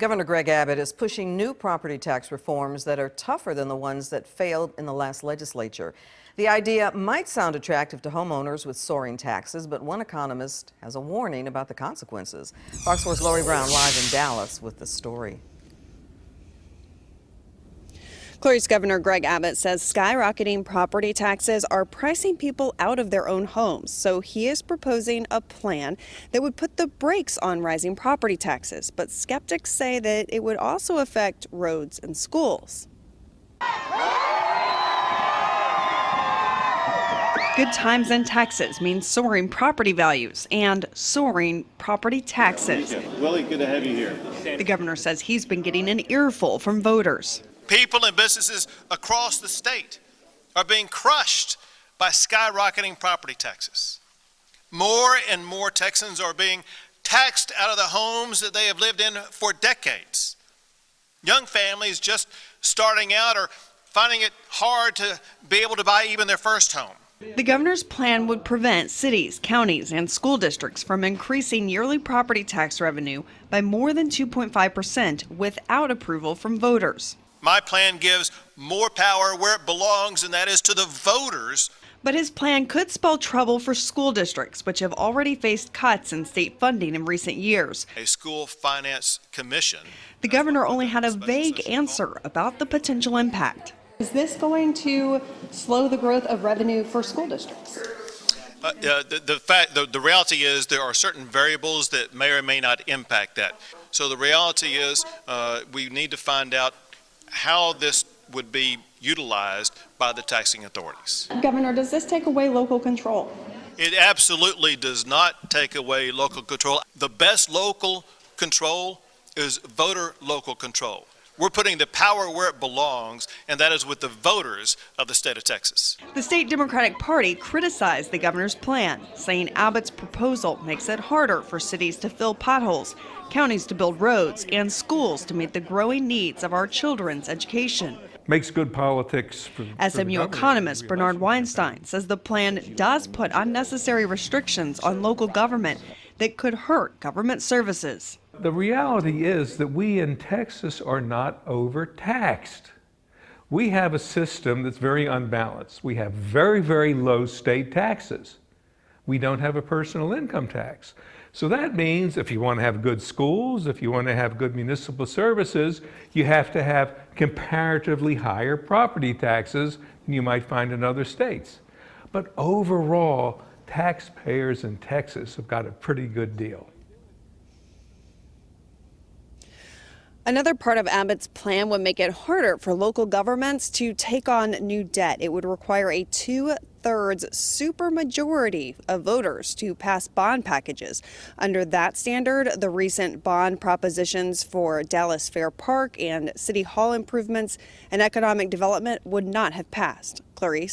Governor Greg Abbott is pushing new property tax reforms that are tougher than the ones that failed in the last legislature. The idea might sound attractive to homeowners with soaring taxes, but one economist has a warning about the consequences. Fox 4's Lori Brown live in Dallas with the story. Clary's Governor Greg Abbott says skyrocketing property taxes are pricing people out of their own homes. So he is proposing a plan that would put the brakes on rising property taxes. But skeptics say that it would also affect roads and schools. Good times in Texas means soaring property values and soaring property taxes. Willie, good to have you here. The governor says he's been getting an earful from voters. People and businesses across the state are being crushed by skyrocketing property taxes. More and more Texans are being taxed out of the homes that they have lived in for decades. Young families just starting out are finding it hard to be able to buy even their first home. The governor's plan would prevent cities, counties, and school districts from increasing yearly property tax revenue by more than 2.5% without approval from voters. My plan gives more power where it belongs, and that is to the voters. But his plan could spell trouble for school districts, which have already faced cuts in state funding in recent years. A school finance commission. The governor only had a vague answer about the potential impact. Is this going to slow the growth of revenue for school districts? The reality is there are certain variables that may or may not impact that. So the reality is we need to find out how this would be utilized by the taxing authorities. Governor, does this take away local control? It absolutely does not take away local control. The best local control is voter local control. We're putting the power where it belongs, and that is with the voters of the state of Texas. The state Democratic Party criticized the governor's plan, saying Abbott's proposal makes it harder for cities to fill potholes, counties to build roads, and schools to meet the growing needs of our children's education. Makes good politics. For SMU economist Bernard Weinstein says the plan does put unnecessary restrictions on local government that could hurt government services. The reality is that we in Texas are not overtaxed. We have a system that's very unbalanced. We have very, very low state taxes. We don't have a personal income tax. So that means if you want to have good schools, if you want to have good municipal services, you have to have comparatively higher property taxes than you might find in other states. But overall, taxpayers in Texas have got a pretty good deal. Another part of Abbott's plan would make it harder for local governments to take on new debt. It would require a 2/3 supermajority of voters to pass bond packages. Under that standard, the recent bond propositions for Dallas Fair Park and City Hall improvements and economic development would not have passed. Clarice.